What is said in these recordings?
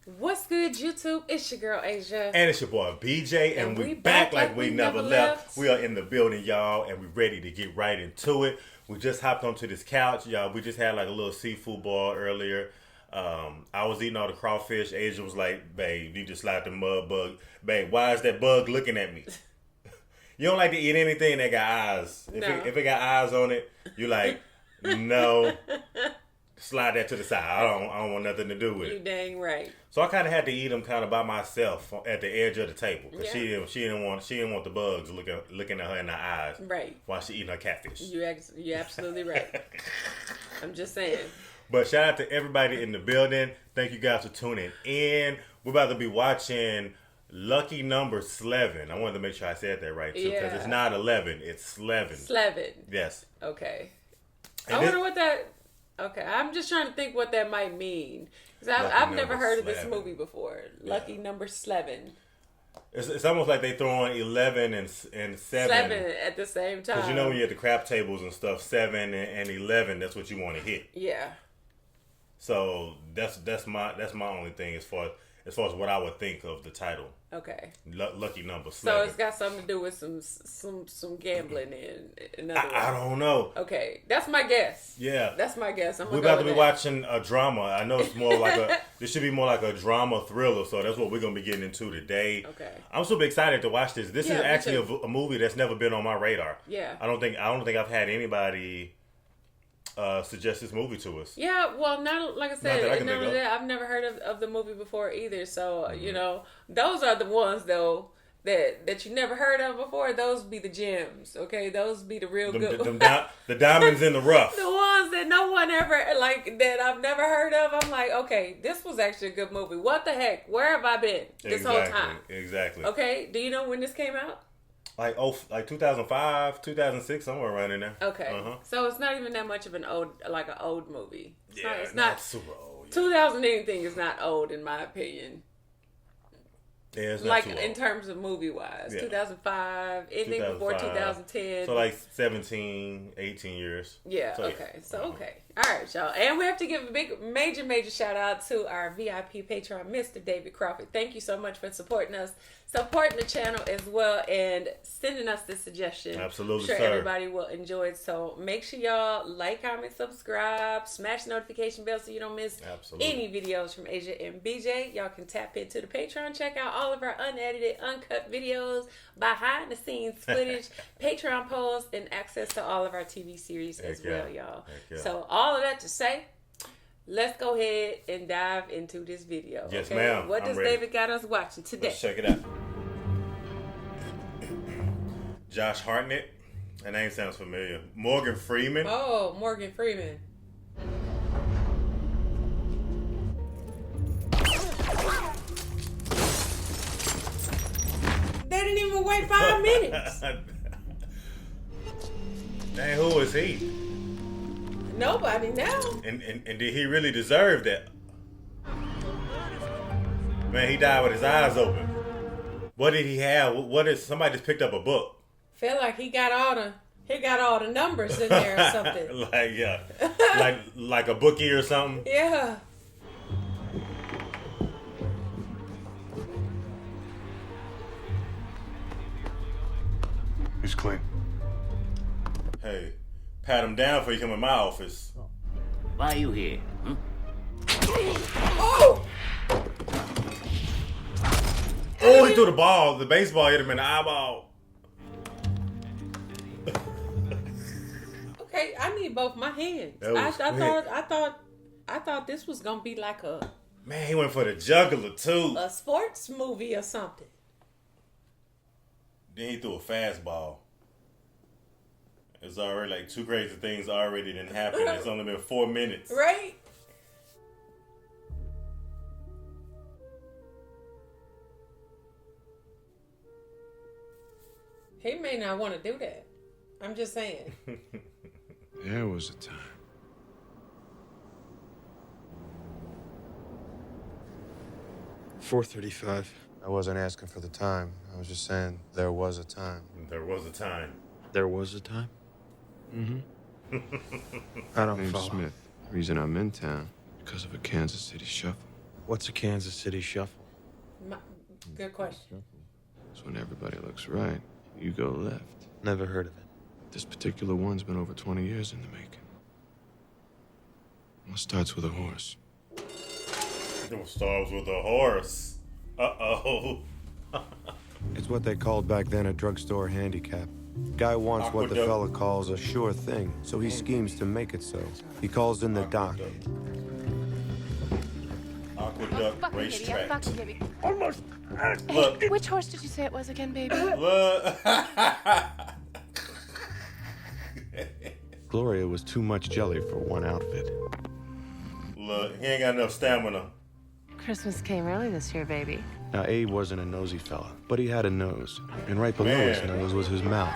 What's good, YouTube? It's your girl, Asia. And it's your boy, BJ. And we back like we never left. We are in the building, y'all, and we ready to get right into it. We just hopped onto this couch, y'all. We just had like a little seafood ball earlier. I was eating all the crawfish. Asia was like, babe, you just slapped the mud bug. Babe, why is that bug looking at me? You don't like to eat anything that got eyes. No. If it got eyes on it, you like, no. Slide that to the side. I don't want nothing to do with it. You dang right. So I kind of had to eat them kind of by myself at the edge of the table because she didn't want the bugs looking at her in the eyes. Right. While she eating her catfish. You're absolutely right. I'm just saying. But shout out to everybody in the building. Thank you guys for tuning in. We're about to be watching Lucky Number Slevin. I wanted to make sure I said that right too because it's not 11, it's Slevin. Slevin. Yes. Okay. And I wonder what that. Okay, I'm just trying to think what that might mean. Because I've never heard of this movie before. Lucky Number Slevin. It's almost like they throw on 11 and 7. 7 at the same time. Because you know when you're at the crap tables and stuff, 7 and 11, that's what you want to hit. Yeah. So that's my only thing as far as what I would think of the title. Okay. Lucky Number Slevin. So it's got something to do with some gambling in other words. I don't know. Okay, that's my guess. Yeah, that's my guess. We're about to be watching a drama. I know it's more like this should be more like a drama thriller. So that's what we're gonna be getting into today. Okay. I'm super excited to watch this. This is actually a movie that's never been on my radar. Yeah. I don't think I've had anybody suggest this movie to us. Yeah, well, not like I said, I've never heard of the movie before either. So you know, those are the ones though that you never heard of before. Those be the gems, okay? Those be the real good ones. The diamonds in the rough. The ones that no one ever that I've never heard of. I'm like, okay, this was actually a good movie. What the heck? Where have I been this whole time? Exactly. Okay, do you know when this came out? Like 2005, 2006, somewhere around in there. Okay, so it's not even that much of an old movie. It's not super old. 2000 anything is not old in my opinion. Yeah, it's not like too old. in terms of movie wise, 2005, anything 2005. before 2010. So like 17, 18 years. Yeah. So, okay. So okay. All right, y'all. And we have to give a big, major shout out to our VIP patron, Mr. David Crawford. Thank you so much for supporting us, supporting the channel as well, and sending us this suggestion. Absolutely, I'm sure everybody will enjoy it. So make sure y'all like, comment, subscribe, smash the notification bell so you don't miss any videos from Asia and BJ. Y'all can tap into the Patreon, check out all of our unedited, uncut videos, behind the scenes footage, Patreon posts, and access to all of our TV series as well, y'all. So all of that to say, let's go ahead and dive into this video. Yes, okay? ma'am. What does David got us watching today? Let's check it out. Josh Hartnett. That name sounds familiar. Morgan Freeman. Oh, Morgan Freeman. They didn't even wait 5 minutes. Dang, who is he? Nobody now. And did he really deserve that? Man, he died with his eyes open. What did he have? Somebody just picked up a book? Feel like he got all the numbers in there or something. like a bookie or something. Yeah. He's clean. Hey, pat him down before you come in my office. Why are you here? Oh! Oh, he threw the ball. The baseball hit him in the eyeball. Okay, I need both my hands. I thought this was gonna be like a Man, he went for the jugular too. a sports movie or something. Then he threw a fastball. It's already like two crazy things already didn't happen. It's only been 4 minutes. Right? He may not want to do that. I'm just saying. There was a time. $4:35. I wasn't asking for the time. I was just saying there was a time. There was a time. There was a time? I don't Name's follow. Smith. Reason I'm in town, because of a Kansas City shuffle. What's a Kansas City shuffle? Good question. It's when everybody looks right, you go left. Never heard of it. This particular one's been over 20 years in the making. Well, it starts with a horse. It starts with a horse. Uh-oh. It's what they called back then a drugstore handicap. Guy wants what the fella calls a sure thing, so he schemes to make it so. He calls in the doc. Aqueduct racetrack. Almost. Look. Which horse did you say it was again, baby? Look. Gloria was too much jelly for one outfit. Look, he ain't got enough stamina. Christmas came early this year, baby. Now, Abe wasn't a nosy fella, but he had a nose. And right below his nose was his mouth.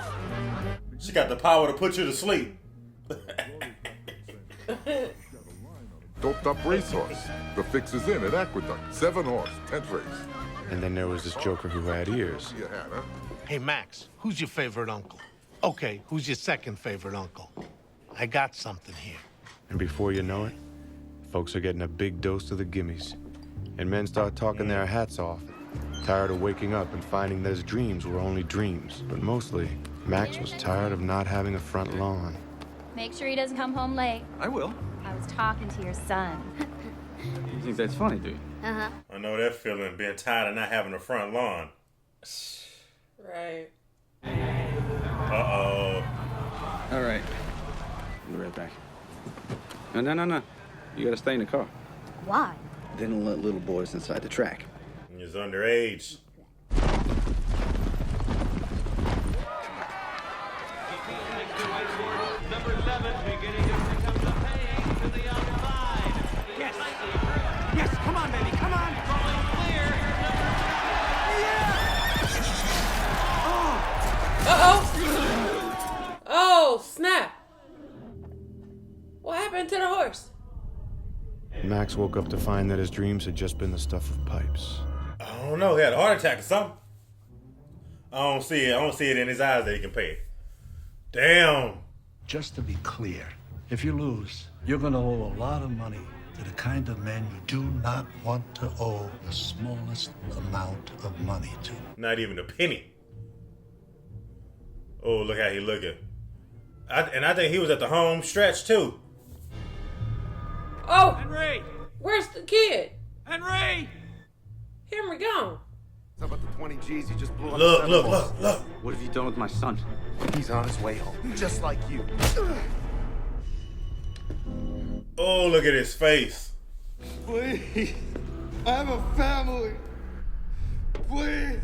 She got the power to put you to sleep. Doped up racehorse. The fix is in at Aqueduct. 7 horse, 10th race. And then there was this joker who had ears. You had, huh? Hey, Max, who's your favorite uncle? Okay, who's your second favorite uncle? I got something here. And before you know it, folks are getting a big dose of the gimmies. And men start talking their hats off, tired of waking up and finding that his dreams were only dreams. But mostly, Max was tired of not having a front lawn. Make sure he doesn't come home late. I will. I was talking to your son. You think that's funny, do you? Uh-huh. I know that feeling, being tired of not having a front lawn. Right. Uh-oh. All right. I'll be right back. No. You gotta stay in the car. Why? They don't let little boys inside the track. He's underage. Number 7 beginning to become the paying to the outside. Yes. Yes, come on, baby, come on. Rolling clear. Uh-oh. Oh, snap. What happened to the horse? Max woke up to find that his dreams had just been the stuff of pipes. I don't know. He had a heart attack or something. I don't see it. I don't see it in his eyes that he can pay it. Damn. Just to be clear, if you lose, you're going to owe a lot of money to the kind of men you do not want to owe the smallest amount of money to. Not even a penny. Oh, look how he looking. I think he was at the home stretch too. Oh, Henry! Where's the kid? Henry! Henry gone. How about the 20 G's you just blew up? Look. What have you done with my son? He's on his way home, just like you. Oh, look at his face. Please, I have a family. Please.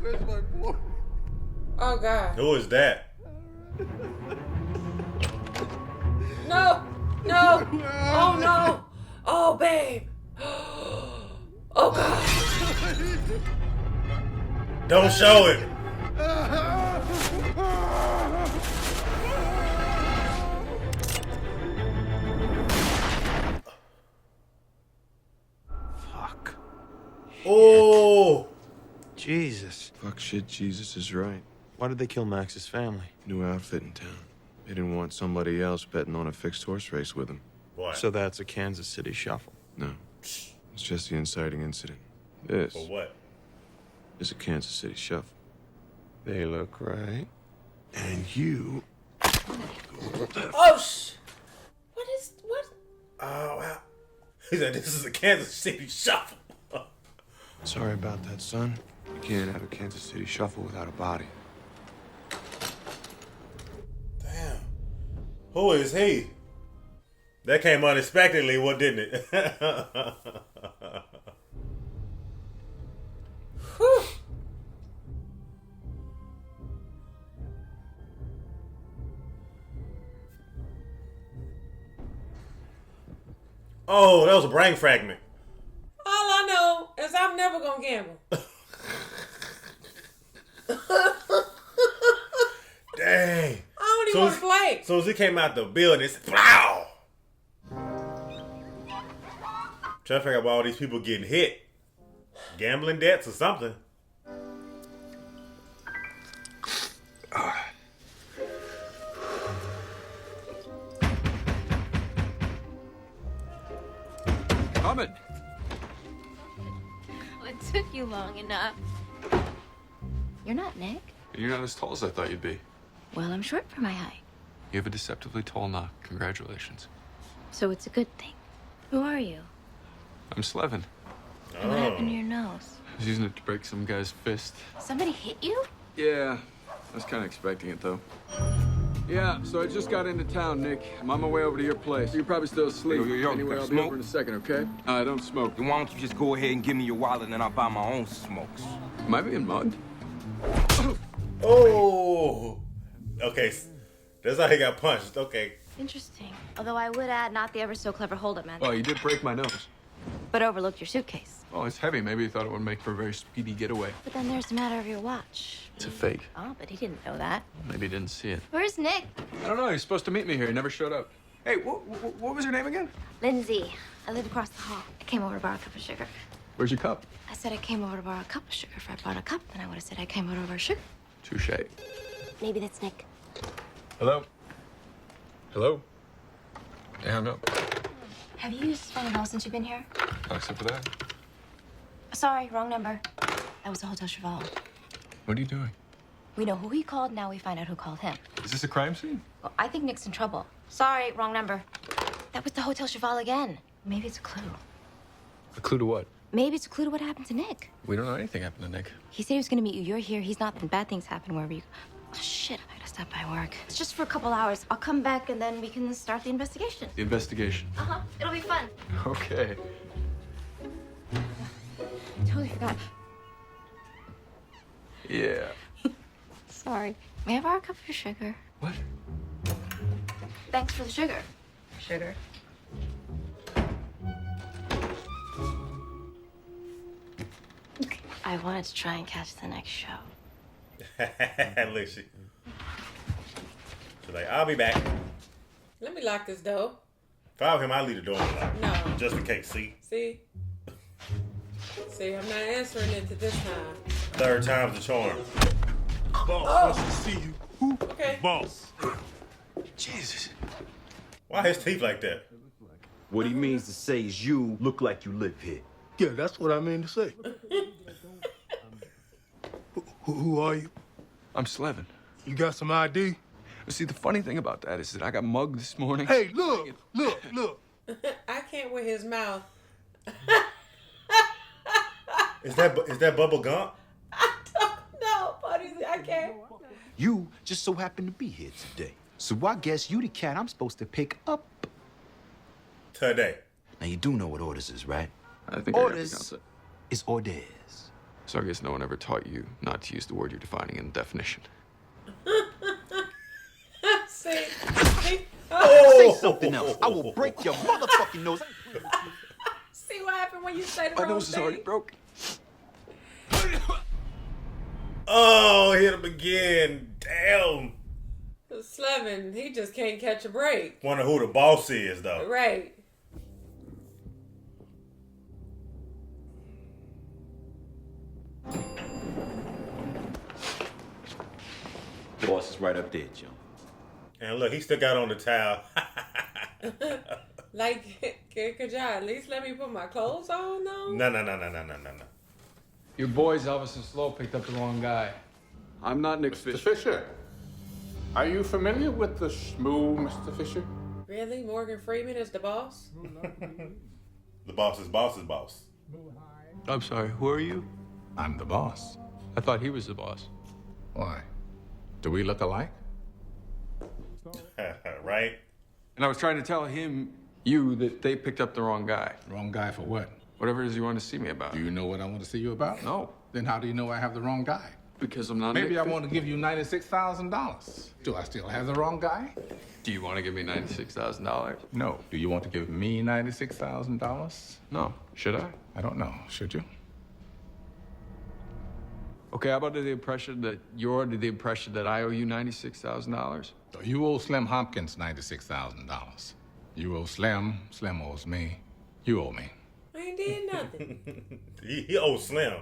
Where's my boy? Oh, God. Who is that? No. Oh, no. Oh, babe. Oh, God. Don't show it. Fuck. Oh. Jesus. Fuck shit, Jesus is right. Why did they kill Max's family? New outfit in town. They didn't want somebody else betting on a fixed horse race with him. What? So that's a Kansas City shuffle. No. It's just the inciting incident. This For what? is a Kansas City shuffle. They look right. And you... Oh, what? Oh, wow. He said this is a Kansas City shuffle. Sorry about that, son. You can't have a Kansas City shuffle without a body. Damn. Who is he? That came unexpectedly, what didn't it? Whew. Oh, that was a brain fragment. All I know is I'm never gonna gamble. Dang. I don't even want to play. So as he came out the building, it's wow. Trying to figure out why all these people getting hit. Gambling debts or something. coming. Well, it took you long enough. You're not Nick. You're not as tall as I thought you'd be. Well, I'm short for my height. You have a deceptively tall knock. Congratulations. So it's a good thing. Who are you? I'm Slevin. And what happened to your nose? I was using it to break some guy's fist. Somebody hit you? Yeah, I was kind of expecting it, though. Yeah, so I just got into town, Nick. I'm on my way over to your place. You're probably still asleep. Yo, Anyway, I'll be smoke? over in a second, okay? I don't smoke. Then why don't you just go ahead and give me your wallet and then I'll buy my own smokes? Am I being mugged? Oh! Okay, that's how he got punched. Okay. Interesting. Although I would add, not the ever so clever hold-up man. Oh, you did break my nose. But overlooked your suitcase. Oh, it's heavy. Maybe you thought it would make for a very speedy getaway. But then there's the matter of your watch. It's a fake. Oh, but he didn't know that. Maybe he didn't see it. Where's Nick? I don't know. He's supposed to meet me here. He never showed up. Hey, what was your name again? Lindsay. I live across the hall. I came over to borrow a cup of sugar. Where's your cup? I said I came over to borrow a cup of sugar. If I brought a cup, then I would have said I came over to borrow sugar. Touche. Maybe that's Nick. Hello? Hello? They hung up. Have you used this phone at all since you've been here? Except for that. Sorry, wrong number. That was the Hotel Cheval. What are you doing? We know who he called, now we find out who called him. Is this a crime scene? Well, I think Nick's in trouble. Sorry, wrong number. That was the Hotel Cheval again. Maybe it's a clue. A clue to what? Maybe it's a clue to what happened to Nick. We don't know anything happened to Nick. He said he was gonna meet you. You're here. He's not. Then bad things happen wherever you. Oh, shit, I gotta stop by work. It's just for a couple hours. I'll come back and then we can start the investigation. The investigation. Uh-huh. It'll be fun. Okay. Totally forgot. Yeah. Sorry. May I borrow a cup of your sugar? What? Thanks for the sugar. Sugar. I wanted to try and catch the next show. Look, she's like, I'll be back. Let me lock this door. If I were him, I'd leave the door unlocked. No. Just in case, see? See, I'm not answering it to this time. Third time's the charm. Boss, wants to see you. Who? Okay. Boss. Jesus. Why his teeth like that? What he means to say is you look like you live here. Yeah, that's what I mean to say. Who are you? I'm Slevin. You got some ID? See, the funny thing about that is that I got mugged this morning. Hey, look. I can't with his mouth. Is that Bubble Gump? No, buddy, I can't. You just so happen to be here today. So I guess you the cat I'm supposed to pick up. Today. Now you do know what orders is, right? I think orders is orders. So I guess no one ever taught you not to use the word you're defining in the definition. See? Say something else. I will break your motherfucking nose. See what happened when you say the My wrong nose is already thing? broke. Oh, hit him again. Damn. Slevin, he just can't catch a break. Wonder who the boss is, though. Right. The boss is right up there, Joe. And look, he still got on the towel. Like, could y'all at least let me put my clothes on, though? No. Your boys, Elvis and Slow, picked up the wrong guy. I'm not Nick Mr. Fisher, are you familiar with the schmoo, Mr. Fisher? Really? Morgan Freeman is the boss? The boss's boss's boss. I'm sorry, who are you? I'm the boss. I thought he was the boss. Why? Do we look alike? Right? And I was trying to tell you, that they picked up the wrong guy. Wrong guy for what? Whatever it is you want to see me about. Do you know what I want to see you about? No. Then how do you know I have the wrong guy? Because I'm not Maybe Nick I want to give you $96,000. Do I still have the wrong guy? Do you want to give me $96,000? No. Do you want to give me $96,000? No. Should I? I don't know. Should you? Okay, how about the impression that you're under the impression that I owe you $96,000? So you owe Slim Hopkins $96,000. You owe Slim. Slim owes me. You owe me. I ain't did nothing. he owes Slim.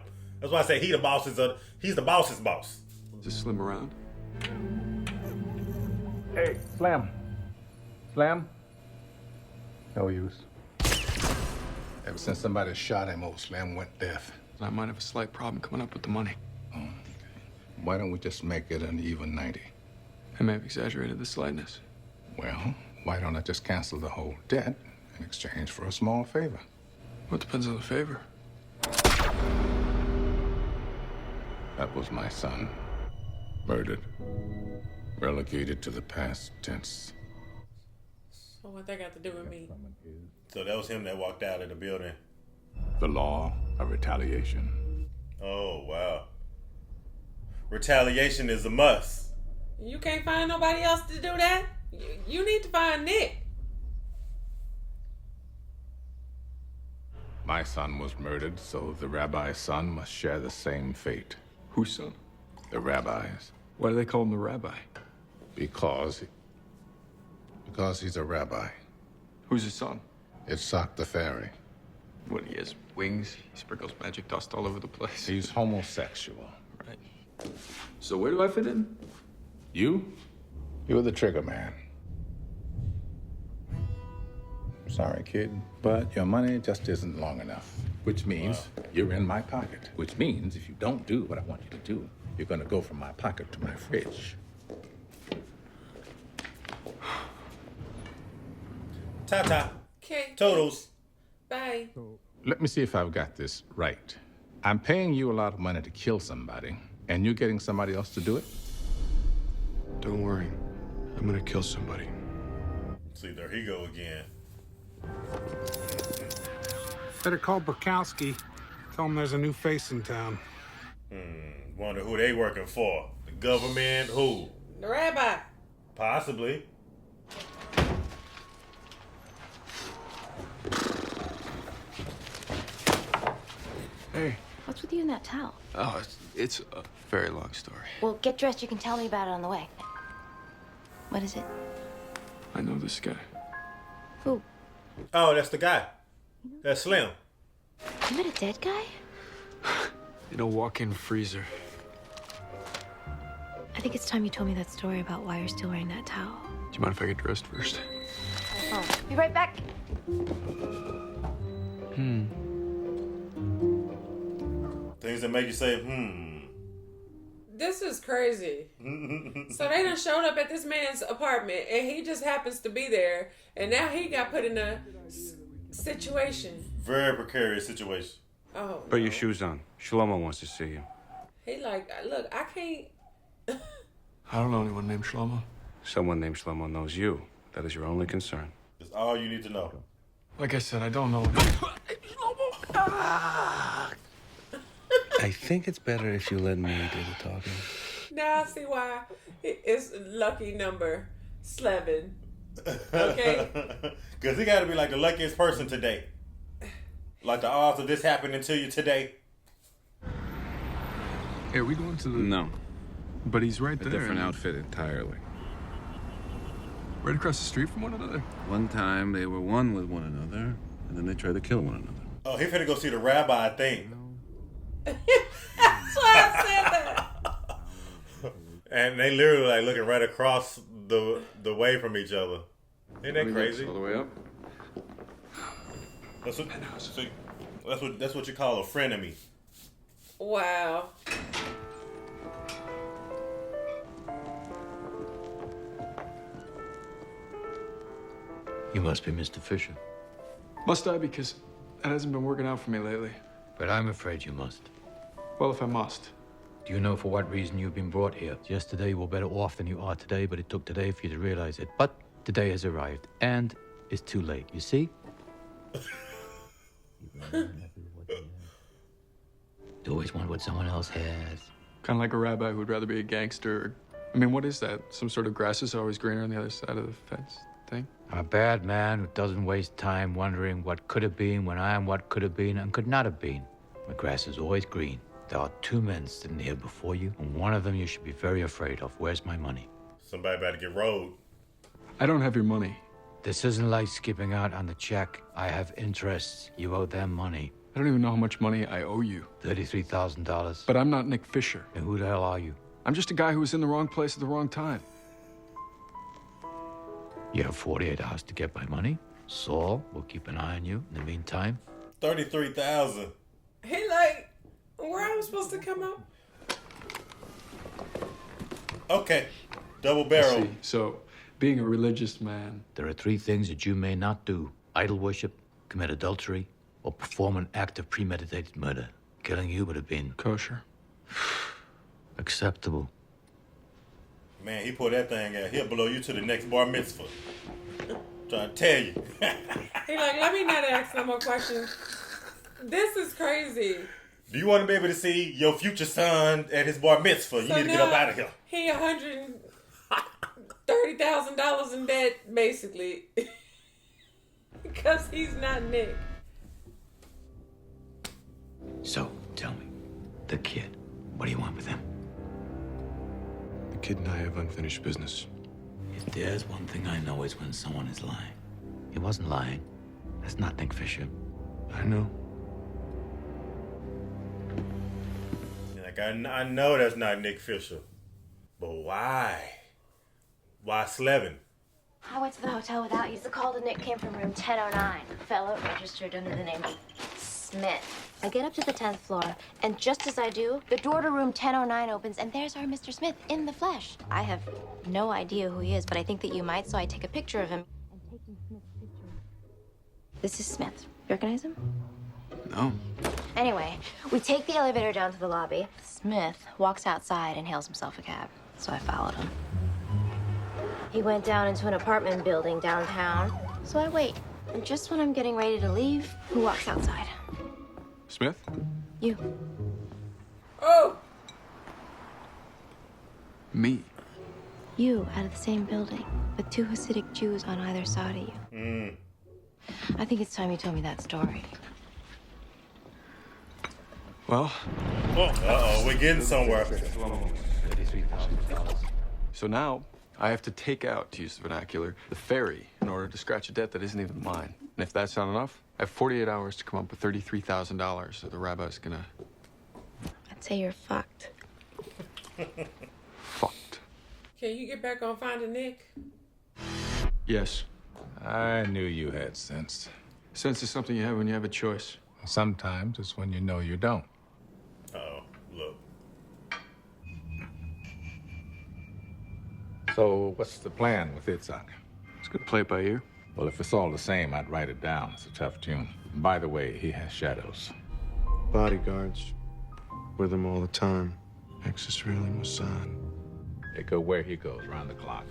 That's why I say he's the boss's boss. Is Slim around? Hey, Slim. Slim? No use. Ever since somebody shot him, old Slim went deaf. I might have a slight problem coming up with the money. Oh, okay. Why don't we just make it an even 90? I may have exaggerated the slightness. Well, why don't I just cancel the whole debt in exchange for a small favor? Well, it depends on the favor. That was my son. Murdered. Relegated to the past tense. So what that got to do with me? So that was him that walked out of the building. The law of retaliation. Oh, wow. Retaliation is a must. You can't find nobody else to do that? You need to find Nick. My son was murdered, so the rabbi's son must share the same fate. Whose son? The rabbi's. Why do they call him the rabbi? Because he's a rabbi. Who's his son? Itzhak the fairy. What, he has wings? He sprinkles magic dust all over the place. He's homosexual. Right. So where do I fit in? You're the trigger man. Sorry, kid, but your money just isn't long enough. Which means you're in my pocket. Which means if you don't do what I want you to do, you're gonna go from my pocket to my fridge. Ta-ta. Okay. Totals. Bye. Let me see if I've got this right. I'm paying you a lot of money to kill somebody, and you're getting somebody else to do it? Don't worry. I'm gonna kill somebody. See, there he go again. Better call Bukowski. Tell him there's a new face in town. Wonder who they working for. The government? Who? The rabbi. Possibly. Hey. What's with you in that towel? Oh, it's a very long story. Well, get dressed. You can tell me about it on the way. What is it? I know this guy. Who? Oh, that's the guy. That's Slim. You met a dead guy? You know, walk-in freezer. I think it's time you told me that story about why you're still wearing that towel. Do you mind if I get dressed first? Oh, be right back. Things that make you say, This is crazy. So they done showed up at this man's apartment and he just happens to be there. And now he got put in a situation. Very precarious situation. Oh. Put your shoes on. Shlomo wants to see you. He like, look, I can't. I don't know anyone named Shlomo. Someone named Shlomo knows you. That is your only concern. That's all you need to know. Like I said, I don't know. I think it's better if you let me do the talking. Now I see why it's lucky number Slevin. Okay? Because he got to be like the luckiest person today. Like the odds of this happening to you today. Hey, are we going to the... No. But he's right there. A different outfit entirely. Right across the street from one another? One time they were one with one another, and then they tried to kill one another. Oh, he finna go see the rabbi, I think. That's why I said that. And they literally like looking right across the way from each other. Isn't that crazy? All the way up. That's what you call a frenemy. Wow. You must be Mr. Fisher. Must I? Because that hasn't been working out for me lately. But I'm afraid you must. Well, if I must. Do you know for what reason you've been brought here? Yesterday you were better off than you are today, but it took today for you to realize it. But today has arrived, and it's too late. You see? You always want what someone else has. Kind of like a rabbi who'd rather be a gangster. I mean, what is that? Some sort of grass is always greener on the other side of the fence thing? I'm a bad man who doesn't waste time wondering what could have been when I am what could have been and could not have been. The grass is always green. There are two men sitting here before you, and one of them you should be very afraid of. Where's my money? Somebody about to get rolled. I don't have your money. This isn't like skipping out on the check. I have interests. You owe them money. I don't even know how much money I owe you. $33,000. But I'm not Nick Fisher. And who the hell are you? I'm just a guy who was in the wrong place at the wrong time. You have 48 hours to get my money. Saul will keep an eye on you in the meantime. $33,000. He like, where am I supposed to come out? Okay, double barrel. So, being a religious man, There are 3 things that you may not do: idol worship, commit adultery, or perform an act of premeditated murder. Killing you would have been kosher. Acceptable. Man, he pulled that thing out. He'll blow you to the next bar mitzvah. Trying to tell you. He like, let me not ask no more questions. This is crazy. Do you want to be able to see your future son at his bar mitzvah? You So need to get up out of here. He $130,000 in debt, basically. Because he's not Nick. So, tell me, the kid, what do you want with him? The kid and I have unfinished business. If there's one thing I know, is when someone is lying. He wasn't lying. That's not Nick Fisher. I know. Like, I know that's not Nick Fisher. But why? Why Slevin? I went to the hotel without you. The call to Nick came from room 1009. A fellow registered under the name of Smith. I get up to the 10th floor, and just as I do, the door to room 1009 opens, and there's our Mr. Smith in the flesh. I have no idea who he is, but I think that you might, so I take a picture of him. And taking Smith's picture. This is Smith. You recognize him? No. Anyway, we take the elevator down to the lobby. Smith walks outside and hails himself a cab, so I followed him. He went down into an apartment building downtown, so I wait. And just when I'm getting ready to leave, who walks outside? Smith? You. Oh! Me? You, out of the same building, with 2 Hasidic Jews on either side of you. I think it's time you told me that story. Well. Uh-oh, we're getting somewhere. So now, I have to take out, to use the vernacular, the ferry in order to scratch a debt that isn't even mine. And if that's not enough, I have 48 hours to come up with $33,000 so the rabbi's gonna... I'd say you're fucked. Fucked. Can you get back on Finding Nick? Yes. I knew you had sense. Sense is something you have when you have a choice. Sometimes it's when you know you don't. Uh-oh, look. So, what's the plan with Itzhak? It's good play by ear. Well, if it's all the same, I'd write it down. It's a tough tune. And by the way, he has shadows. Bodyguards. With him all the time. Exis Reelin was signed. They go where he goes, round the clock.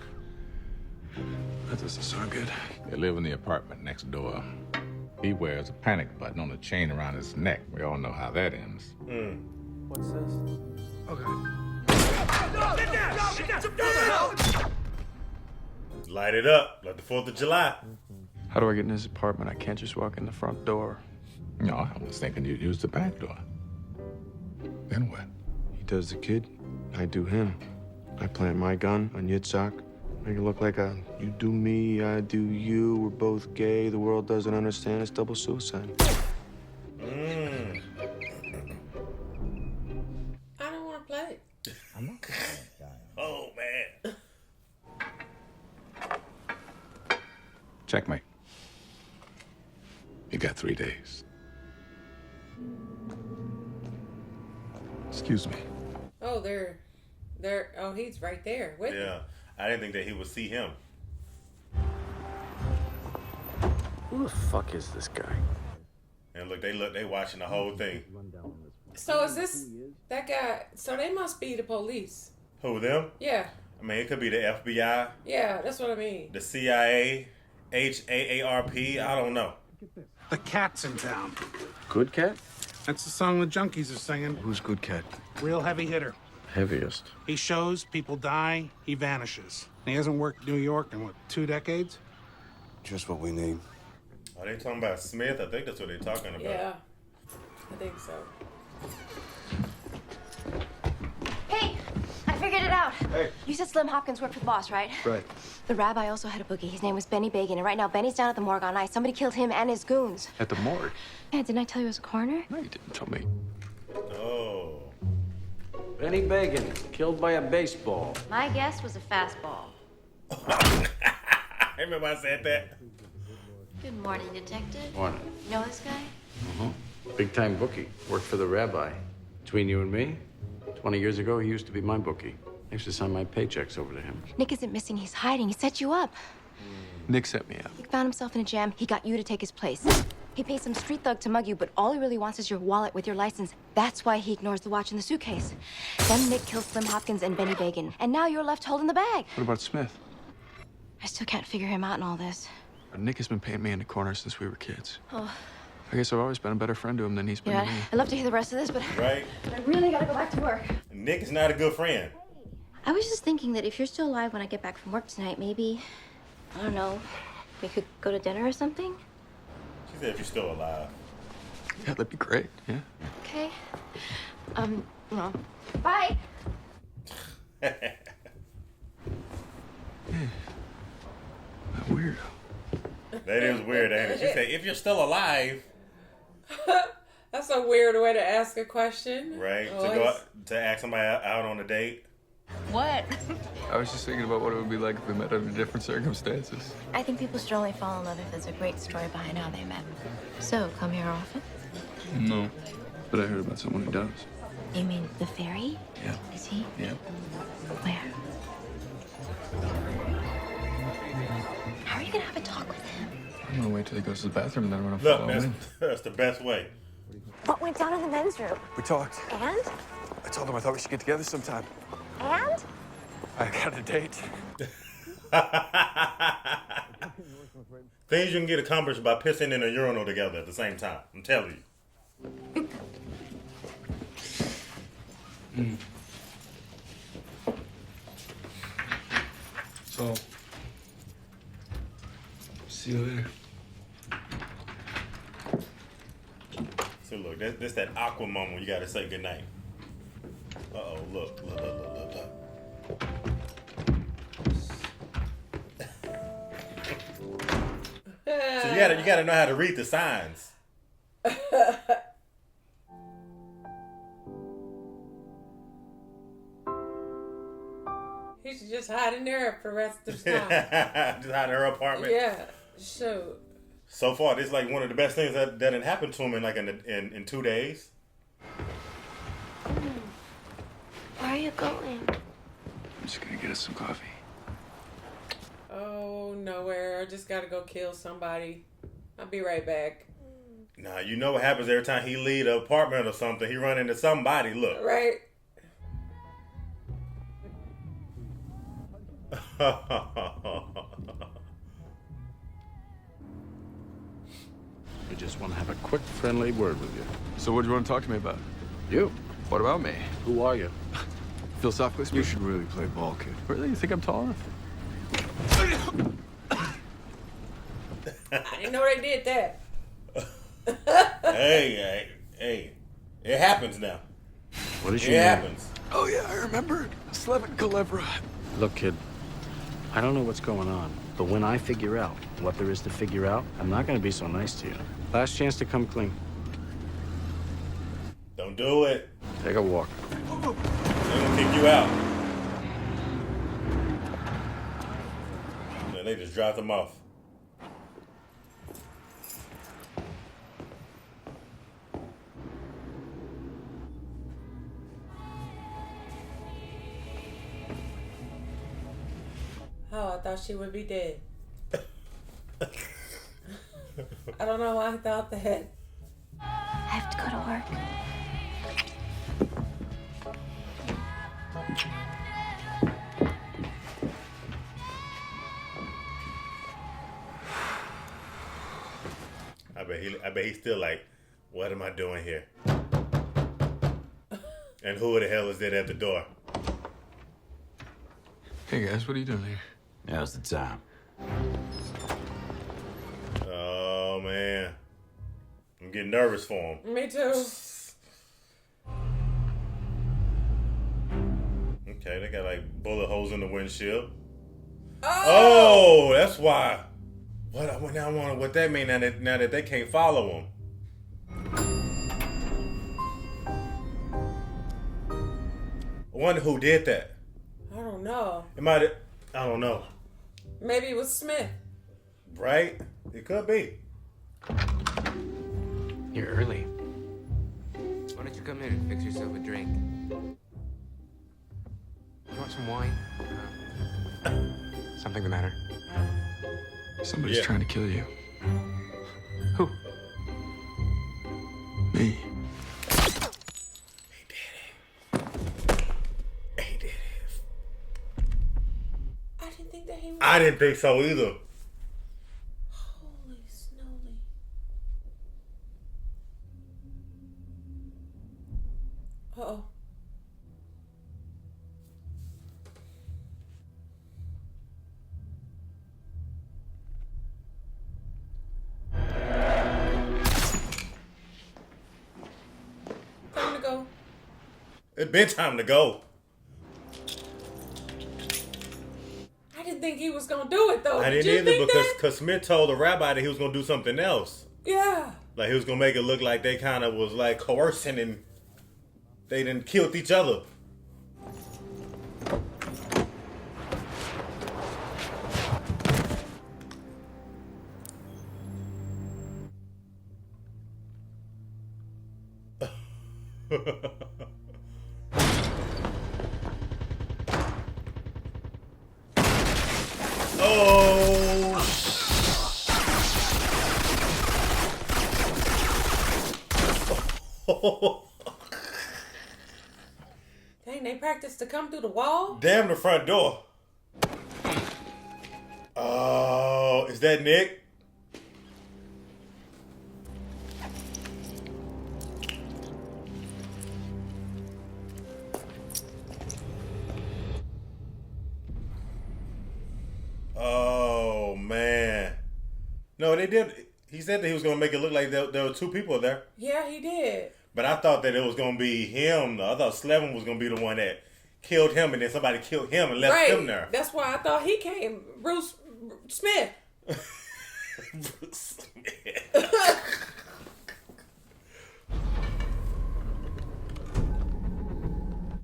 That doesn't sound good. They live in the apartment next door. He wears a panic button on a chain around his neck. We all know how that ends. What's this? Okay. Light it up like the 4th of July. How do I get in his apartment? I can't just walk in the front door. No, I was thinking you'd use the back door. Then what? He does the kid, I do him. I plant my gun on Yitzhak. Make it look like you do me, I do you. We're both gay. The world doesn't understand. It's double suicide. I don't want to play. I'm not the bad guy. Oh, man. Checkmate. You got 3 days. Excuse me. Oh, oh, he's right there with him. Yeah, I didn't think that he would see him. Who the fuck is this guy? And look, they watching the whole thing. So is this that guy? So they must be the police. Who, them? Yeah. I mean, it could be the FBI, Yeah, that's what I mean. the CIA, HAARP, I don't know. The cat's in town. Good cat? That's the song the junkies are singing. Who's good cat? Real heavy hitter. Heaviest. He shows, people die, he vanishes. He hasn't worked in New York in, 2 decades? Just what we need. Are they talking about Smith? I think that's what they're talking about. Yeah, I think so. Hey, I figured it out. Hey. You said Slim Hopkins worked for the boss, right? Right. The rabbi also had a boogie. His name was Benny Bacon, and right now Benny's down at the morgue on ice. Somebody killed him and his goons. At the morgue? Yeah, didn't I tell you it was a coroner? No, you didn't tell me. Oh. Benny Bacon, killed by a baseball. My guess was a fastball. Remember I said that? Good morning, Detective. Morning. You know this guy? Big time bookie. Worked for the rabbi. Between you and me, 20 years ago, he used to be my bookie. I used to sign my paychecks over to him. Nick isn't missing, he's hiding. He set you up. Nick set me up. He found himself in a jam. He got you to take his place. He paid some street thug to mug you, but all he really wants is your wallet with your license. That's why he ignores the watch in the suitcase. Then Nick kills Slim Hopkins and Benny Bagan. And now you're left holding the bag. What about Smith? I still can't figure him out in all this. Nick has been painting me in the corner since we were kids. Oh. I guess I've always been a better friend to him than he's been to me. I'd love to hear the rest of this, but right. I really gotta go back to work. Nick is not a good friend. I was just thinking that if you're still alive when I get back from work tonight, maybe, I don't know, we could go to dinner or something? She said if you're still alive. Yeah, that'd be great, yeah. Okay. No. Bye! Weird. That is weird, ain't it? She said, if you're still alive. That's a weird way to ask a question. Right? To go out, to ask somebody out on a date. What? I was just thinking about what it would be like if we met under different circumstances. I think people should only fall in love if there's a great story behind how they met. So, come here often? No. But I heard about someone who does. You mean the fairy? Yeah. Is he? Yeah. Where? How are you gonna have a talk with him? I'm gonna wait till he goes to the bathroom and then I'm gonna Look, follow him. that's the best way. What went down in the men's room? We talked. And? I told him I thought we should get together sometime. And? I got a date. Things you can get accomplished by pissing in a urinal together at the same time. I'm telling you. So, see you later. So look, this that awkward moment when you gotta say goodnight. Uh-oh, look. So you gotta know how to read the signs. He should just hide in there for the rest of the time. Just hide in her apartment. Yeah, shoot. So far, this is like one of the best things that had happened to him in 2 days. Where are you going? I'm just gonna get us some coffee. Oh, nowhere. I just gotta go kill somebody. I'll be right back. Nah, you know what happens every time he leave the apartment or something. He run into somebody. Look. Right. We just want to have a quick, friendly word with you. So what do you want to talk to me about? You. What about me? Who are you? Philosophically speaking. You should really play ball, kid. Really? You think I'm tall enough? I didn't know they did that. Hey, it happens now. What is your It name? happens. Oh yeah, I remember. Slevin Calevra. Look, kid, I don't know what's going on, but when I figure out what there is to figure out, I'm not going to be so nice to you. Last chance to come clean. Don't do it. Take a walk. They're gonna kick you out. And they just dropped him off. Oh, I thought she would be dead. I don't know why I thought that. I have to go to work. I bet he's still like, what am I doing here? And who the hell is that at the door? Hey guys, what are you doing here? Now's the time. Oh man, I'm getting nervous for him. Me too. Okay, they got like bullet holes in the windshield. Oh, that's why. What that mean now that they can't follow him? I wonder who did that. I don't know. It might have. I don't know. Maybe it was Smith. Right? It could be. You're early. Why don't you come in and fix yourself a drink? You want some wine? Something the matter? Somebody's trying to kill you. Who? Me. I didn't think that he was... I didn't think so either. Holy snowy. Uh-oh. Time to go. It's been time to go. I didn't think he was gonna do it though. I Did didn't you either think because Smith told the rabbi that he was gonna do something else. Yeah. Like he was gonna make it look like they kind of was like coercing and they done killed each other. Oh. Dang, they practiced to come through the wall? Damn the front door. Oh, is that Nick? Oh, man. No, they did. He said that he was going to make it look like there were two people there. Yeah, he did. But I thought that it was going to be him. I thought Slevin was going to be the one that killed him, and then somebody killed him and left him there. That's why I thought he came. Bruce Smith. Bruce Smith.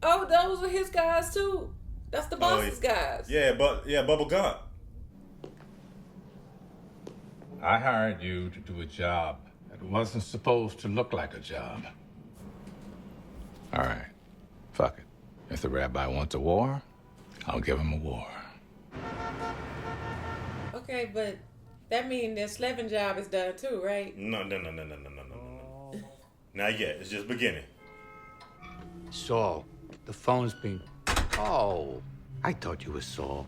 Oh, those are his guys too. That's the boss's guys. Yeah, Bubba Gump. I hired you to do a job that wasn't supposed to look like a job. All right, fuck it. If the rabbi wants a war, I'll give him a war. Okay, but that means their Slevin job is done too, right? No. Not yet. It's just beginning. Saul, the phone's being... Oh, I thought you were Saul.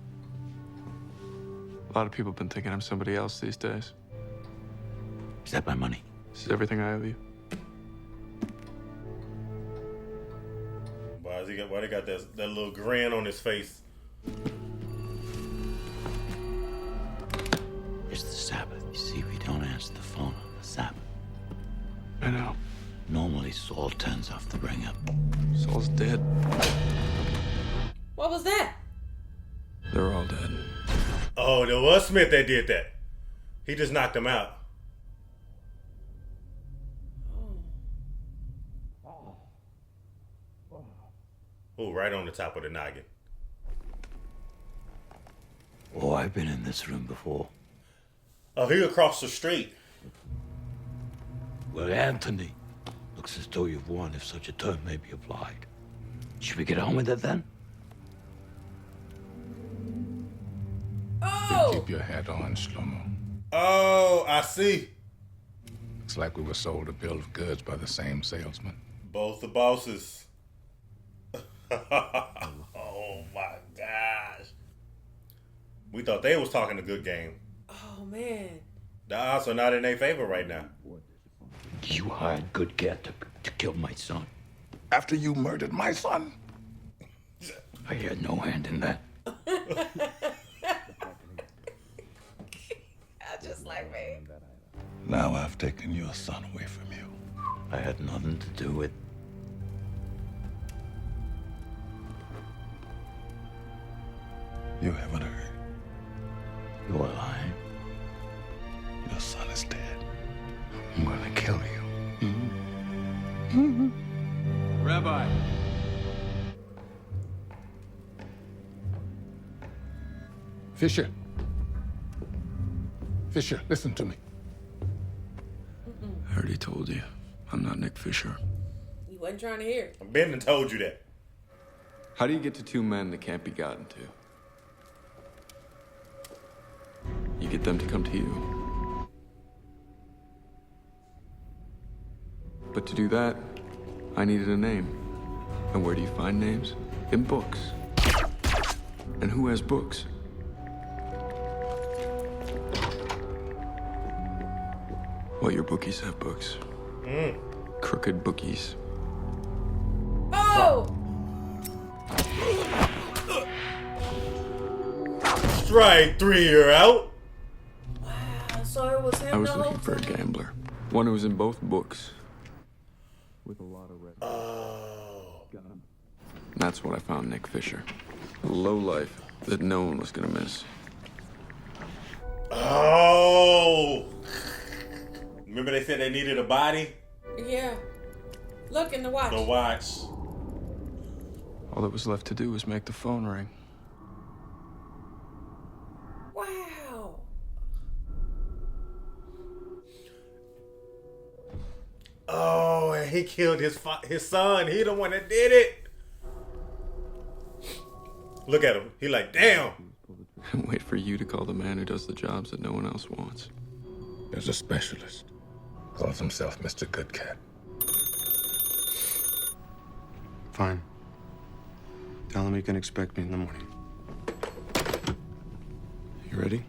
A lot of people have been thinking I'm somebody else these days. Is that my money? This is everything I owe you. Why they got that little grin on his face? It's the Sabbath. You see, we don't answer the phone on the Sabbath. I know. Normally, Saul turns off the ringer. Saul's dead. What was that? They're all dead. Oh, there was Smith that did that. He just knocked him out. Oh, right on the top of the noggin. Oh, I've been in this room before. Oh, he across the street. Well, Anthony, looks as though you've won, if such a term may be applied. Should we get on with it then? Oh! Keep your hat on, Shlomo. Oh, I see. Looks like we were sold a bill of goods by the same salesman. Both the bosses. Oh my gosh. We thought they was talking a good game. Oh man. The odds are not in their favor right now. You hired good get to kill my son. After you murdered my son? I had no hand in that. Just like me. Now I've taken your son away from you. I had nothing to do with... You haven't heard. You're lying. Your son is dead. I'm gonna kill you. Rabbi. Fisher, listen to me. Heard already told you. I'm not Nick Fisher. You wasn't trying to hear it. Ben told you that. How do you get to two men that can't be gotten to? You get them to come to you. But to do that, I needed a name. And where do you find names? In books. And who has books? Well, your bookies have books. Crooked bookies. Oh! Strike 3, you're out. Wow, so it was him. I was looking for a gambler. One who was in both books. With a lot of red. Oh. Got him. And that's what I found Nick Fisher. A lowlife that no one was gonna miss. Oh. Remember they said they needed a body? Yeah. Look in the watch. The watch. All that was left to do was make the phone ring. Wow. Oh, and he killed his son. He the one that did it. Look at him. He like, damn. And wait for you to call the man who does the jobs that no one else wants. There's a specialist. Calls himself Mr. Good Cat. Fine. Tell him he can expect me in the morning. You ready?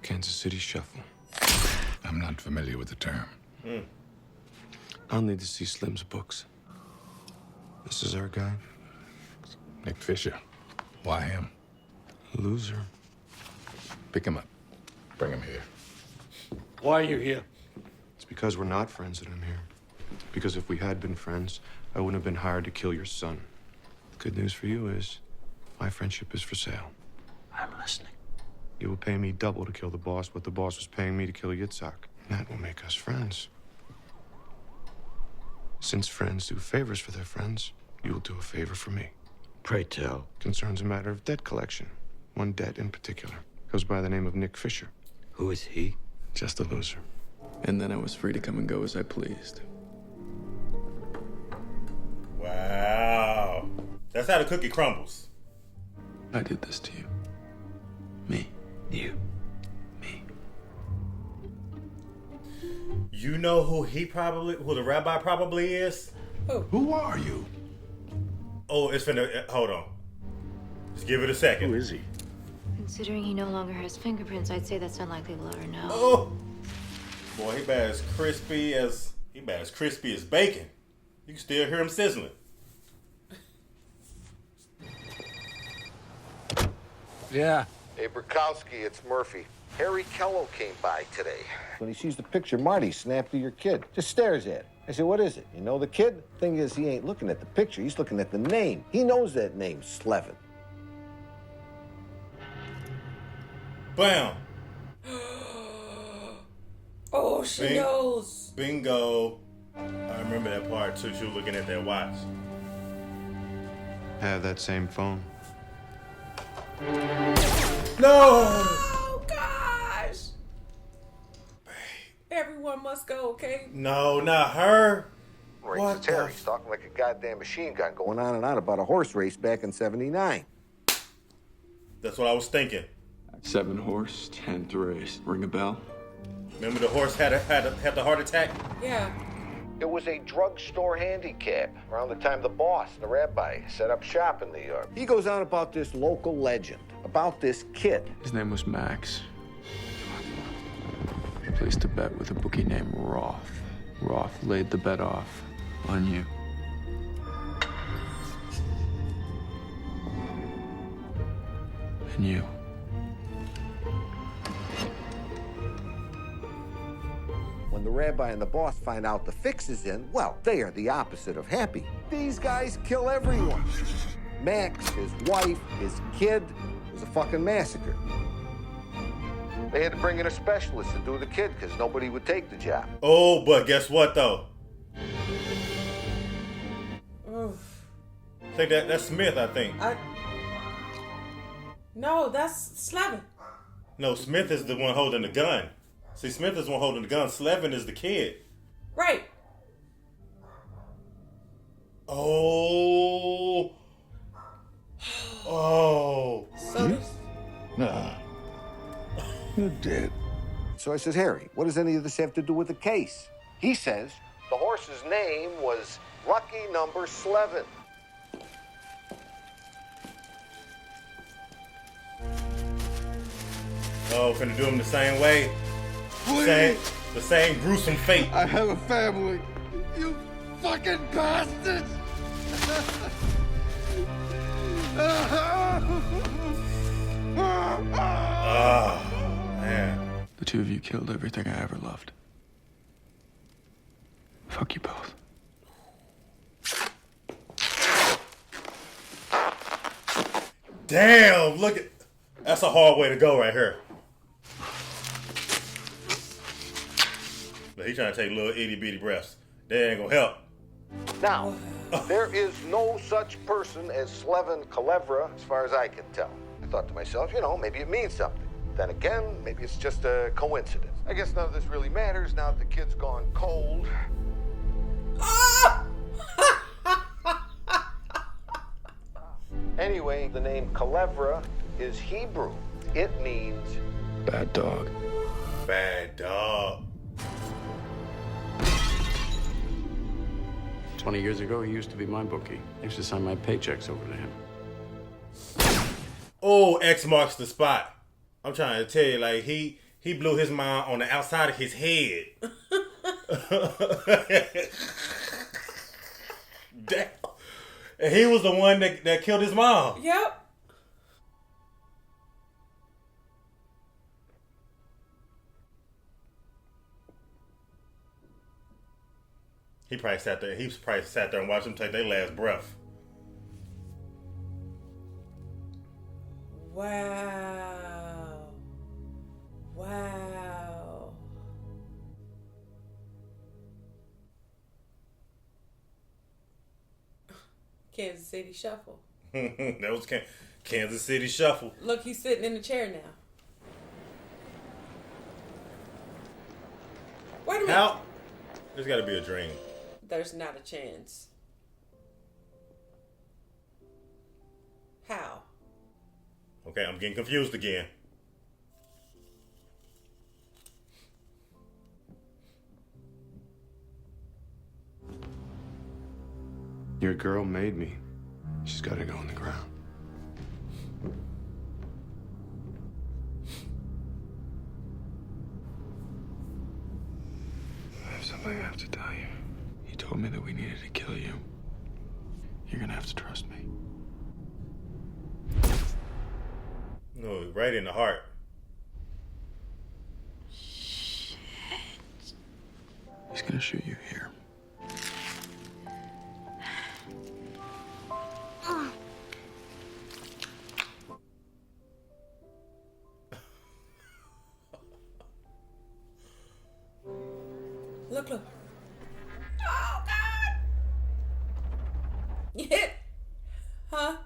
Kansas City Shuffle. I'm not familiar with the term. I'll need to see Slim's books. This is our guy. Nick Fisher. Why him? Loser. Pick him up. Bring him here. Why are you here? It's because we're not friends that I'm here. Because if we had been friends, I wouldn't have been hired to kill your son. Good news for you is, my friendship is for sale. I'm listening. You will pay me double to kill the boss, what the boss was paying me to kill Yitzhak. That will make us friends. Since friends do favors for their friends, you will do a favor for me. Pray tell. Concerns a matter of debt collection. One debt in particular. Goes by the name of Nick Fisher. Who is he? Just a loser. And then I was free to come and go as I pleased. Wow. That's how the cookie crumbles. I did this to you. Me. You. You know who the rabbi probably is? Who are you? Oh, it's finna, hold on. Just give it a second. Who is he? Considering he no longer has fingerprints, I'd say that's unlikely to let her know. Oh! Boy, he about as crispy as bacon. You can still hear him sizzling. Yeah. Hey, Bukowski, it's Murphy. Harry Kello came by today. When he sees the picture Marty snapped of your kid, just stares at it. I said, what is it? You know the kid? Thing is, he ain't looking at the picture. He's looking at the name. He knows that name, Slevin. Bam! Oh, she knows. Bingo. I remember that part too. She was looking at that watch. I have that same phone. No! Oh, gosh. Everyone must go, okay? No, not her. What the? He's talking like a goddamn machine gun going on and on about a horse race back in '79. That's what I was thinking. 7 horse, 10th race. Ring a bell? Remember the horse had the heart attack? Yeah. It was a drugstore handicap around the time the boss, the rabbi, set up shop in New York. He goes on about this local legend, about this kid. His name was Max. He placed a bet with a bookie named Roth. Roth laid the bet off on you. And you. When the rabbi and the boss find out the fix is in, well, they are the opposite of happy. These guys kill everyone. Max, his wife, his kid. It was a fucking massacre. They had to bring in a specialist to do the kid because nobody would take the job. Oh, but guess what though? Oof. I think that's Smith, I think. No, that's Slevin. No, Smith is the one holding the gun. See, Smith is the one holding the gun. Slevin is the kid. Right. Oh. Oh. So Nah. You're dead. So I says, Harry, what does any of this have to do with the case? He says the horse's name was Lucky Number Slevin. Oh, finna do him the same way. The same gruesome fate. I have a family. You fucking bastards! Oh, man. The two of you killed everything I ever loved. Fuck you both. Damn, look at... That's a hard way to go right here. But he trying to take little itty bitty breaths. That ain't gonna help. Now, there is no such person as Slevin Calevra, as far as I can tell. I thought to myself, maybe it means something. Then again, maybe it's just a coincidence. I guess none of this really matters now that the kid's gone cold. Anyway, the name Calevra is Hebrew. It means bad dog. Bad dog. 20 years ago, he used to be my bookie. I used to sign my paychecks over to him. Oh, X marks the spot. I'm trying to tell you, like, he blew his mind on the outside of his head. Damn. And he was the one that killed his mom. Yep. He probably sat there and watched them take their last breath. Wow. Wow. Kansas City Shuffle. That was Kansas City Shuffle. Look, he's sitting in the chair now. Wait a minute. How? There's got to be a dream. There's not a chance. How? Okay, I'm getting confused again. Your girl made me. She's got to go on the ground. I have something I have to tell you. He told me that we needed to kill you. You're gonna have to trust me. No, right in the heart. He's gonna shoot you here. Look. Oh, God. You hit. Huh?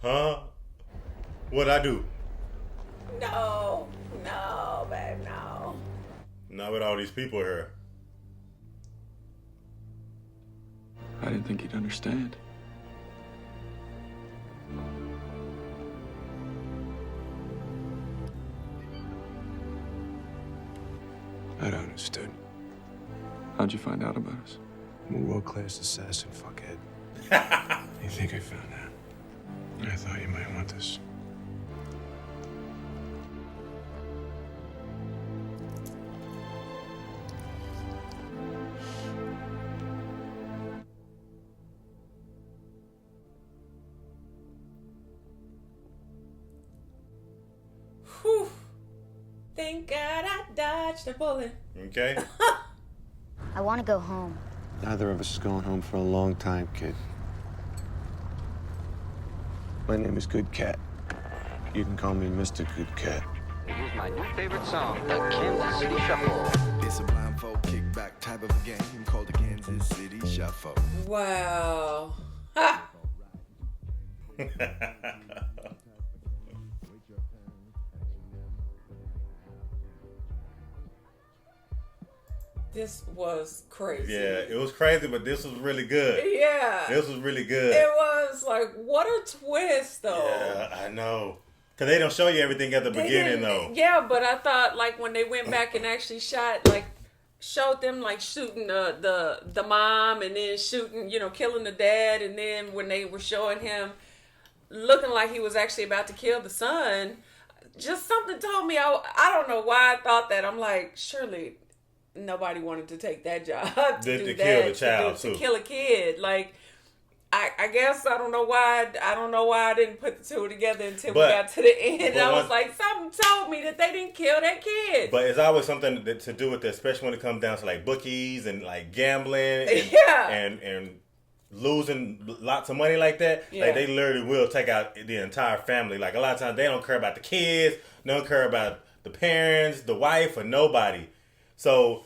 Huh? What'd I do? No, babe, no. Not with all these people here. I didn't think he'd understand. I understood. How'd you find out about us? I'm a world-class assassin, fuckhead. You think I found out? I thought you might want this. Whew. Thank God I dodged a bullet. Okay. I want to go home. Neither of us is going home for a long time, kid. My name is Good Cat. You can call me Mr. Good Cat. Here's my new favorite song, the Kansas City Shuffle. It's a blindfold kickback type of a game called the Kansas City Shuffle. Wow. Ha! This was crazy. Yeah, it was crazy, but this was really good. Yeah. This was really good. It was like, what a twist, though. Yeah, I know. Because they don't show you everything at the beginning, though. Yeah, but I thought, like, when they went back and actually showed them, like, shooting the mom and then shooting, killing the dad. And then when they were showing him looking like he was actually about to kill the son, just something told me, I don't know why I thought that. I'm like, surely nobody wanted to take that job to kill the child to kill a kid. Like, I guess I don't know why I didn't put the two together until we got to the end. I was like, something told me that they didn't kill that kid. But it's always something to do with that, especially when it comes down to like bookies and like gambling and losing lots of money like that. Yeah. Like, they literally will take out the entire family. Like, a lot of times they don't care about the kids, they don't care about the parents, the wife, or nobody. So,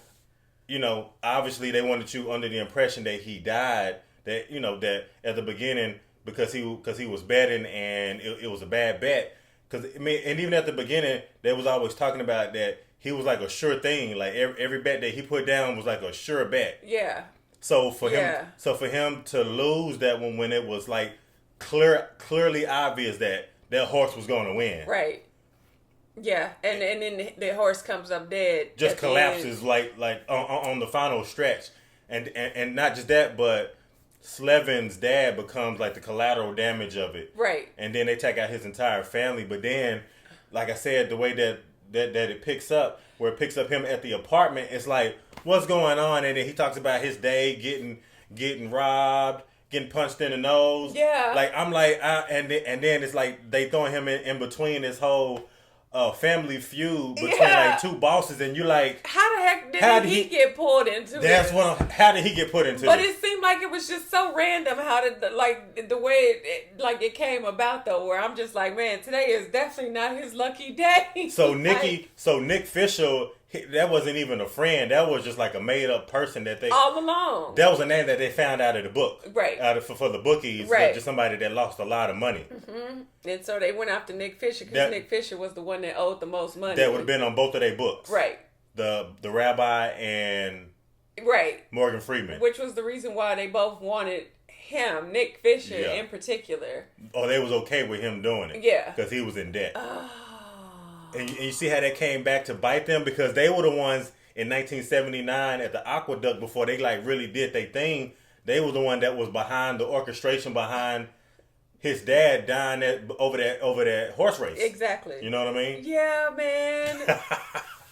obviously they wanted you under the impression that he died, that, that at the beginning, because he was betting and it was a bad bet. And even at the beginning, they was always talking about that he was like a sure thing. Like, every bet that he put down was like a sure bet. Yeah. So for him to lose that one when it was like clearly obvious that horse was going to win. Right. Yeah, and then the horse comes up dead. Just collapses like on the final stretch, and not just that, but Slevin's dad becomes like the collateral damage of it. Right. And then they take out his entire family. But then, like I said, the way that it picks up, where it picks up him at the apartment, it's like, what's going on? And then he talks about his day getting robbed, getting punched in the nose. Yeah. Like, I'm like, and then it's like they throwing him in between this whole family feud between like two bosses, and you like, how the heck did he get pulled into this? How did he get put into but this? It seemed like it was just so random how the way it came about, though, where I'm just like, man, today is definitely not his lucky day. So Nick Fisher, that wasn't even a friend. That was just like a made up person that they all along. That was a name that they found out of the book, right? For the bookies, right? Just somebody that lost a lot of money. Mm-hmm. And so they went after Nick Fisher because Nick Fisher was the one that owed the most money. That would have been on both of their books, right? The rabbi and Morgan Freeman, which was the reason why they both wanted him, Nick Fisher in particular. Oh, they was okay with him doing it, because he was in debt. And you see how that came back to bite them, because they were the ones in 1979 at the aqueduct before they like really did their thing. They were the one that was behind the orchestration behind his dad dying over that horse race. Exactly. You know what I mean? Yeah, man.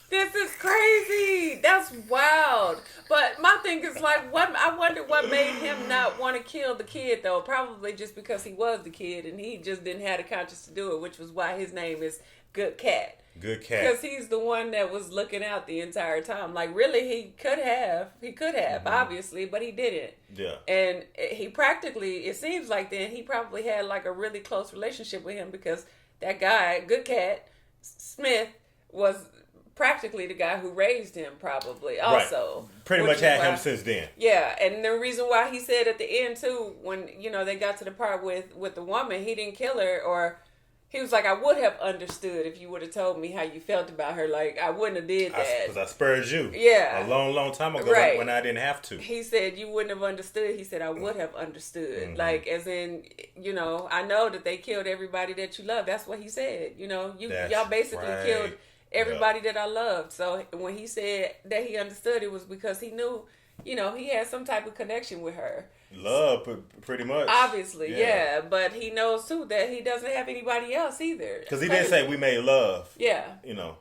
This is crazy. That's wild. But my thing is like, I wonder what made him not want to kill the kid, though. Probably just because he was the kid and he just didn't have the conscience to do it, which was why his name is Good Cat. Good Cat. Because he's the one that was looking out the entire time. Like, really, he could have, obviously, but he didn't. Yeah. And he practically, it seems like then he probably had like a really close relationship with him, because that guy, Good Cat Smith, was practically the guy who raised him, probably also. Right. Pretty much had him since then. Yeah, and the reason why he said at the end too, when they got to the part with the woman, he didn't kill her, or he was like, I would have understood if you would have told me how you felt about her. Like, I wouldn't have did that. Because I spared you. Yeah. A long, long time ago, when I didn't have to. He said, you wouldn't have understood. He said, I would have understood. Mm-hmm. Like, as in, I know that they killed everybody that you love. That's what he said. Y'all basically killed everybody that I loved. So when he said that he understood, it was because he knew, he had some type of connection with her. Love, pretty much. Obviously, yeah. But he knows, too, that he doesn't have anybody else either. Because he didn't say we made love. Yeah.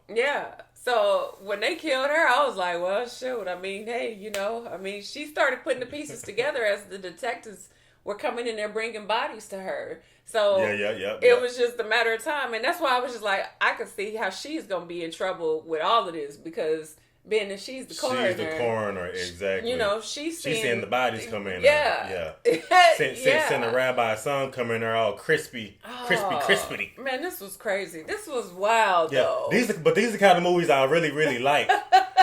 Yeah. So when they killed her, I was like, well, shoot. I mean, hey, she started putting the pieces together as the detectives were coming in there bringing bodies to her. So it was just a matter of time. And that's why I was just like, I could see how she's going to be in trouble with all of this, because being that she's the coroner. She's the coroner, exactly. She's seeing the bodies come in. Yeah. Seeing the rabbi's son come in there all crispy. Man, this was crazy. This was wild, though. These are the kind of movies I really, really like.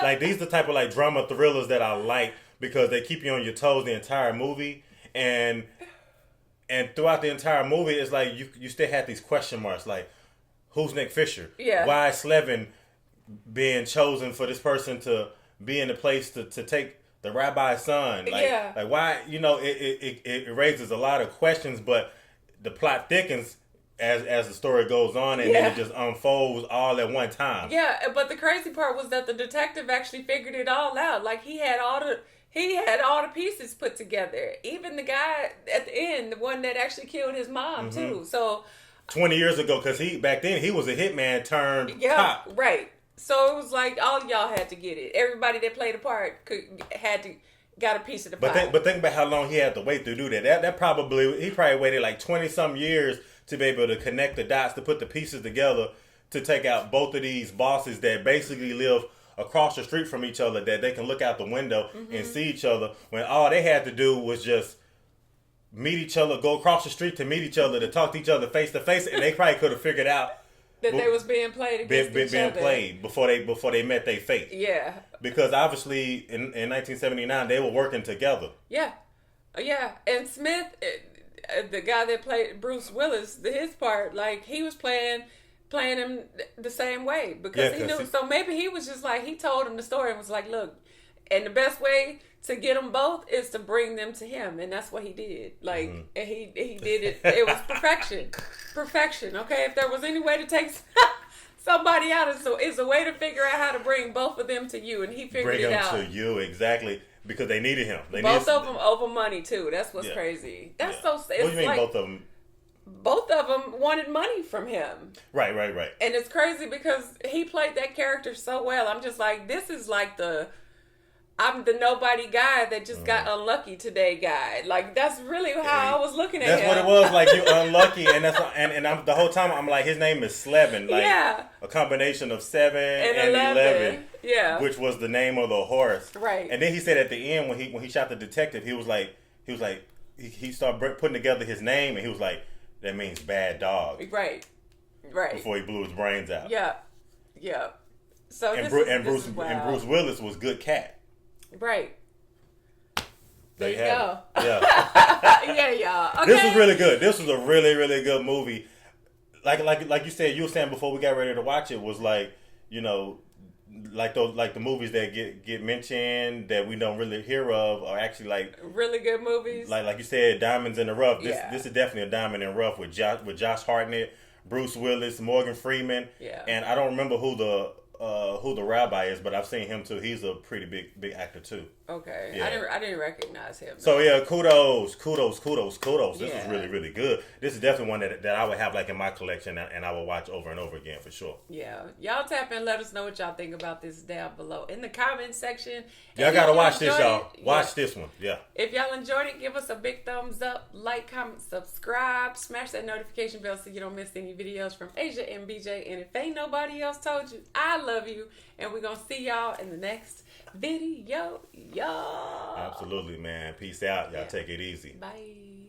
Like, these are the type of like drama thrillers that I like, because they keep you on your toes the entire movie. And throughout the entire movie, it's like you still have these question marks, like, who's Nick Fisher? Yeah. Why is Slevin being chosen for this person to be in the place to take the rabbi's son? Like why? You know, it raises a lot of questions, but the plot thickens as the story goes on, and then it just unfolds all at one time. Yeah, but the crazy part was that the detective actually figured it all out. Like he had all the pieces put together. Even the guy at the end, the one that actually killed his mom too. So 20 years ago, because back then he was a hitman turned cop. Right. So it was like all of y'all had to get it. Everybody that played a part got a piece of the pie. But think about how long he had to wait to do that. He probably waited like 20 some years to be able to connect the dots, to put the pieces together, to take out both of these bosses that basically live across the street from each other, that they can look out the window and see each other, when all they had to do was just meet each other, go across the street to meet each other, to talk to each other face to face, and they probably could have figured out that they was being played against each other. Played before they met their fate. Yeah. Because obviously in 1979 they were working together. Yeah. And Smith, the guy that played Bruce Willis, his part, like he was playing him the same way because he knew. So maybe he was just like, he told him the story and was like, look, and the best way to get them both is to bring them to him, and that's what he did. Like, and he did it. It was perfection. Okay, if there was any way to take somebody out, it's a way to figure out how to bring both of them to you, and he figured it out. Bring them to you, exactly, because they needed him. Both of them over money too. That's what's crazy. That's so. What do you mean, both of them? Both of them wanted money from him. Right. And it's crazy because he played that character so well. I'm just like, this is like I'm the nobody guy that just got unlucky today guy. Like, that's really how I was looking at him. That's what it was. Like, you unlucky, and I'm the whole time I'm like, his name is Slevin. Like, a combination of 7 and 11. Yeah. Which was the name of the horse. Right. And then he said at the end when he shot the detective, he started putting together his name, and he was like, that means bad dog. Right. Before he blew his brains out. Yeah. So Bruce Willis was good cat. Right. There you have it. Yeah. y'all. Okay. This was really good. This was a really, really good movie. Like you said, you were saying before we got ready to watch it, was like, you know, like the movies that get mentioned that we don't really hear of are actually like really good movies. Like you said, diamonds in the rough. This is definitely a diamond in the rough with Josh Hartnett, Bruce Willis, Morgan Freeman. Yeah. And I don't remember who the rabbi is, but I've seen him too. He's a pretty big actor too. Okay. Yeah. I didn't recognize him. So yeah, kudos. This is really, really good. This is definitely one that I would have like in my collection, and I will watch over and over again for sure. Yeah. Y'all tap in, let us know what y'all think about this down below in the comment section. Y'all gotta watch this, y'all. Watch this one. Yeah. If y'all enjoyed it, give us a big thumbs up, like, comment, subscribe, smash that notification bell so you don't miss any videos from Asia and BJ. And if ain't nobody else told you, I love you, and we're gonna see y'all in the next video, y'all. Absolutely, man. Peace out. Y'all take it easy. Bye.